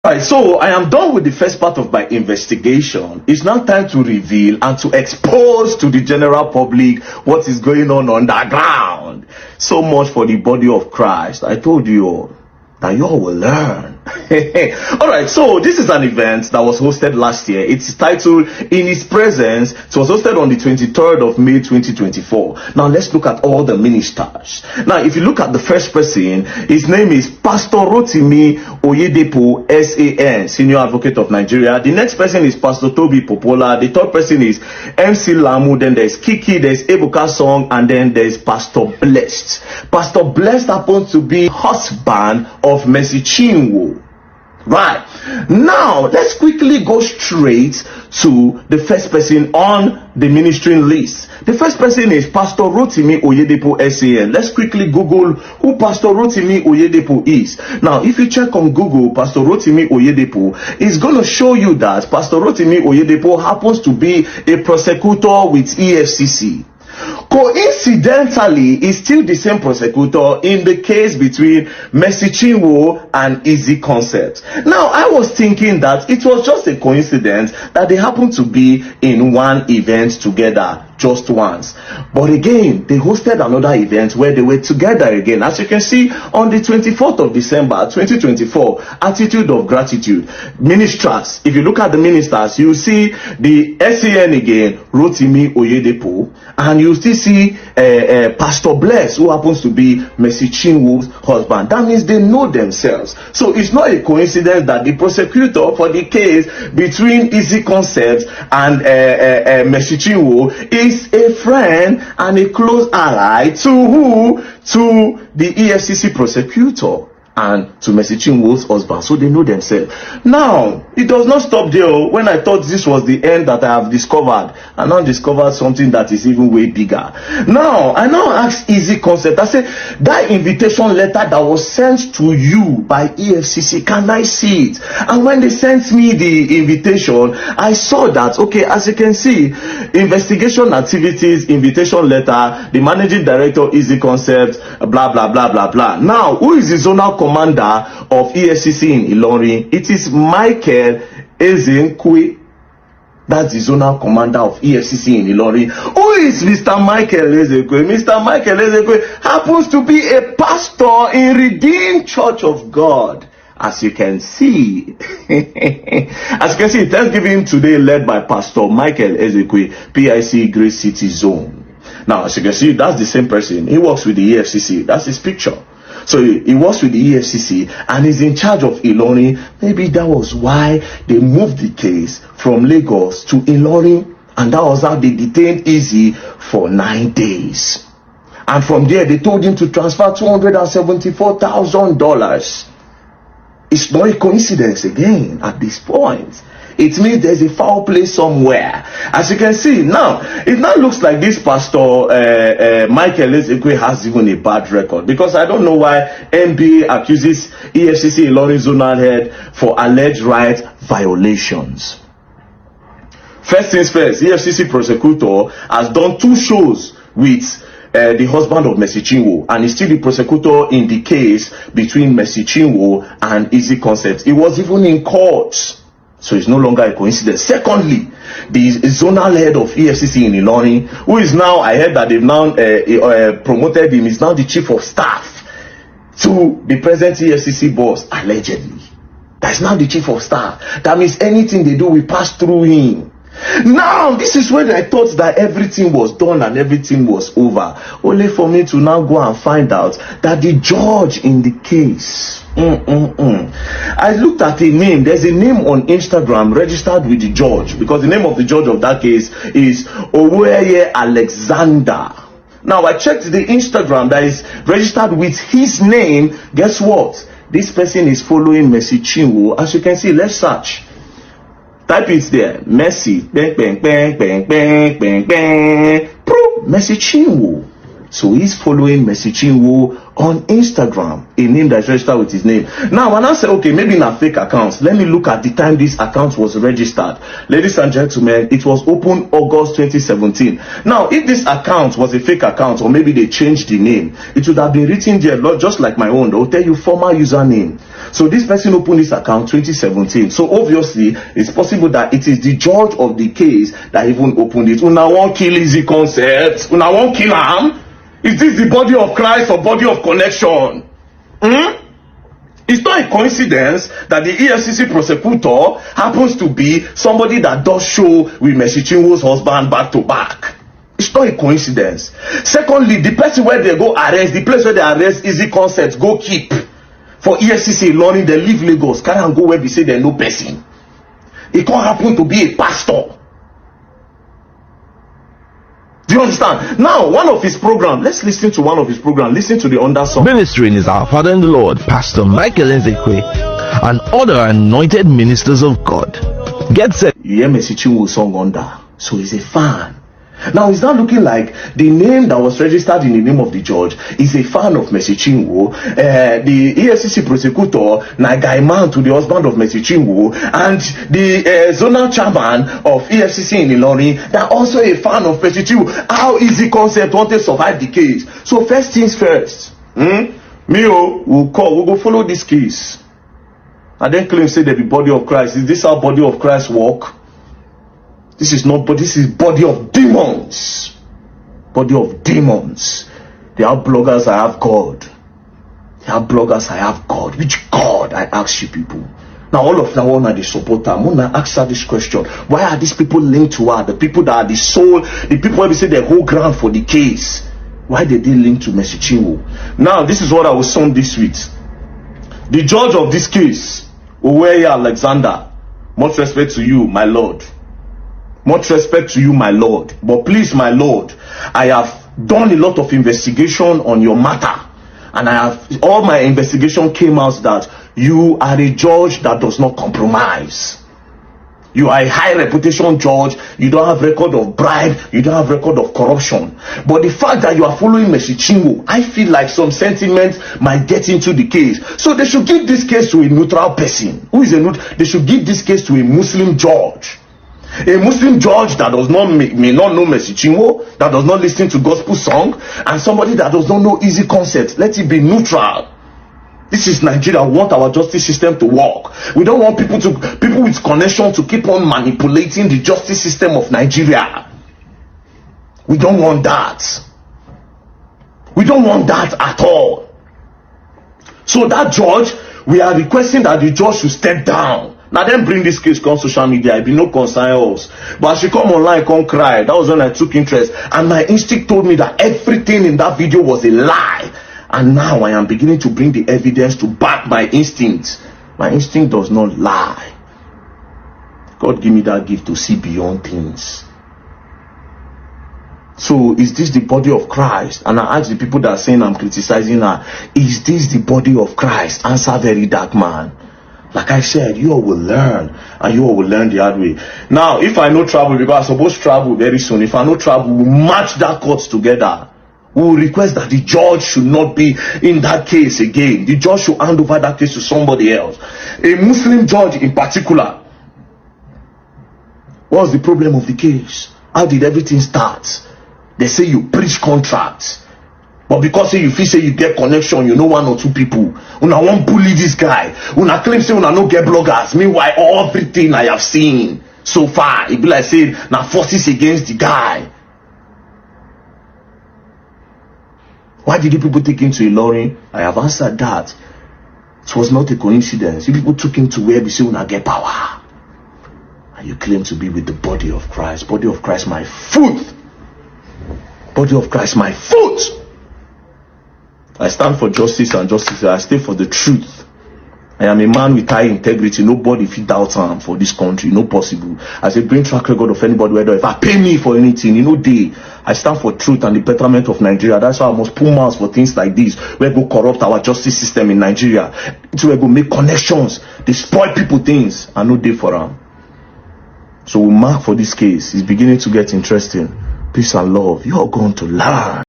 Alright, so I am done with the first part of my investigation. It's now time to reveal and to expose to the general public what is going on underground. So much for the body of Christ. I told you all that you all will learn. Alright, so this is an event that was hosted last year. It's titled In His Presence. It was hosted on the 23rd of May 2024. Now let's look at all the ministers. Now if you look at the first person, his name is Pastor Rotimi Oyedepo SAN, Senior Advocate of Nigeria. The next person is Pastor Toby Popola. The third person is MC Lamu. Then there's Kiki, there's Ebuka Song, and then there's Pastor Blessed. Pastor Blessed happens to be husband of Mercy Chinwo. Right, now let's quickly go straight to the first person on the ministering list. The first person is Pastor Rotimi Oyedepo SAN. Let's quickly Google who Pastor Rotimi Oyedepo is. Now if you check on Google Pastor Rotimi Oyedepo, it's going to show you that Pastor Rotimi Oyedepo happens to be a prosecutor with EFCC. Coincidentally, is still the same prosecutor in the case between Mercy Chinwo and Easy Concept. Now, I was thinking that it was just a coincidence that they happened to be in one event together just once. But again, they hosted another event where they were together again. As you can see, on the 24th of December 2024, Attitude of Gratitude. Ministers, if you look at the ministers, you see the SAN again, Rotimi Oyedepo, and you still see Pastor Bless, who happens to be Mercy Chinwo's husband. That means they know themselves. So it's not a coincidence that the prosecutor for the case between Easy Concepts and Mercy Chinwo is a friend and a close ally to who? To the EFCC prosecutor and to Mercy Chinwo's husband. So they know themselves. Now, it does not stop there. When I thought this was the end that I have discovered, I now discovered something that is even way bigger. Now, I now ask Easy Concept. I said, that invitation letter that was sent to you by EFCC, can I see it? And when they sent me the invitation, I saw that, okay, as you can see, investigation activities, invitation letter, the managing director, Easy Concept, blah, blah, blah, blah, blah. Now, who is the zonal commander of EFCC in Ilorin? It is Michael Ezenkwe. That's the zonal commander of EFCC in Ilorin. Who is Mr. Michael Ezenkwe? Mr. Michael Ezenkwe happens to be a pastor in Redeemed Church of God. As you can see, Thanksgiving today led by Pastor Michael Ezenkwe, PIC Grace City Zone. Now, as you can see, that's the same person. He works with the EFCC. That's his picture. So he works with the EFCC and is in charge of Ilorin. Maybe that was why they moved the case from Lagos to Ilorin, and that was how they detained Easy for 9 days. And from there, they told him to transfer $274,000. It's not a coincidence again at this point. It means there's a foul play somewhere. As you can see now, it now looks like this pastor Michael Ezenkwe has even a bad record, because I don't know why MBA accuses EFCC Ilorin zonal head for alleged right violations. First things first, EFCC prosecutor has done 2 shows with the husband of Mercy Chinwo, and is still the prosecutor in the case between Mercy Chinwo and Easy Concept. He was even in court. So it's no longer a coincidence. Secondly, the zonal head of EFCC in Ilorin, who is now, I heard that they've now promoted him, is now the chief of staff to the present EFCC boss, allegedly. That's now the chief of staff. That means anything they do will pass through him. Now, this is when I thought that everything was done and everything was over, only for me to now go and find out that the judge in the case, I looked at a name. There's a name on Instagram registered with the judge, because the name of the judge of that case is Oweye Alexander. Now, I checked the Instagram that is registered with his name. Guess what? This person is following Mercy Chinwo. As you can see, let's search. Type it there. Mercy, bang, bang, bang, bang, bang, bang, bang. Mercy Chinwo. So he's following Mercy Chinwo on Instagram, a name that's registered with his name. Now, when I say, okay, maybe in a fake account, let me look at the time this account was registered. Ladies and gentlemen, it was opened August 2017. Now, if this account was a fake account, or maybe they changed the name, it would have been written there, just like my own. They'll tell you former username. So this person opened this account 2017. So obviously, it's possible that it is the judge of the case that even opened it. Una won't kill easy concept. Una won't kill him. Is this the body of Christ or body of connection? It's not a coincidence that the EFCC prosecutor happens to be somebody that does show with Mercy Chinwo's husband back to back. It's not a coincidence. Secondly, the person where they go arrest, the place where they arrest easy concepts, go keep. For EFCC learning, they leave Lagos, carry and go where we say there's no person. It can't happen to be a pastor. Do you understand? Now, one of his programs, let's listen to one of his programs. Listen to the undersong. Ministering is our Father in the Lord, Pastor Michael Nzekwe, and other anointed ministers of God. Get set. You hear Mercy Chinwo song under, so he's a fan. Now, it's not looking like the name that was registered in the name of the judge is a fan of Mercy Chinwo. The EFCC prosecutor, Nagai Man to the husband of Mercy Chinwo, and the zonal chairman of EFCC in Ilorin, they're also a fan of Mercy Chinwo. How easy concept want to survive the case? So first things first, we'll go follow this case. And then claim say they be body of Christ. Is this how body of Christ work? This is not, but this is body of demons. Body of demons. They are bloggers, I have God. They are bloggers, I have God. Which God, I ask you people? Now all of now are the supporter. I'm gonna ask her this question. Why are these people linked to her? The people that are the soul, the people where we say they hold ground for the case. Why did they link to Mercy Chinwo? Now this is what I will sum this with. The judge of this case, Oweye Alexander, much respect to you, my Lord. Much respect to you, my Lord. But please, my Lord, I have done a lot of investigation on your matter. And all my investigation came out that you are a judge that does not compromise. You are a high reputation judge. You don't have record of bribe. You don't have record of corruption. But the fact that you are following Mercy Chinwo, I feel like some sentiment might get into the case. So they should give this case to a neutral person. Who is a neutral? They should give this case to a Muslim judge. A Muslim judge that does not may not know Mercy Chinwo, that does not listen to gospel song, and somebody that does not know easy concepts. Let it be neutral. This is Nigeria. We want our justice system to work. We don't want people with connection to keep on manipulating the justice system of Nigeria. We don't want that. We don't want that at all. So that judge, we are requesting that the judge should step down. Now then bring this case on social media. I be no concern us. But she come online, come cry. That was when I took interest. And my instinct told me that everything in that video was a lie. And now I am beginning to bring the evidence to back my instinct. My instinct does not lie. God give me that gift to see beyond things. So is this the body of Christ? And I ask the people that are saying I'm criticizing her, is this the body of Christ? Answer very dark man. Like I said, you all will learn, and you all will learn the hard way. Now, if I no travel, because I'm supposed to travel very soon, if I no travel, we'll match that court together. We will request that the judge should not be in that case again. The judge should hand over that case to somebody else. A Muslim judge in particular. What's the problem of the case? How did everything start? They say you preach contracts. But because you feel say you get connection, you know one or two people. Una won't bully this guy. Una claim say una no get bloggers. Meanwhile, everything I have seen so far, it be like saying now forces against the guy. Why did the people take him to Ilorin? I have answered that. It was not a coincidence. You people took him to where we say una get power. And you claim to be with the body of Christ. Body of Christ, my foot. Body of Christ, my foot. I stand for justice and justice. I stay for the truth. I am a man with high integrity. Nobody fit doubt him for this country. No possible. As a brain track record of anybody, whether if I pay me for anything, I stand for truth and the betterment of Nigeria. That's why I must pull mouths for things like this. Where go corrupt our justice system in Nigeria. It's where go make connections. They spoil people things. I no day for them. So we mark for this case. It's beginning to get interesting. Peace and love. You are going to learn.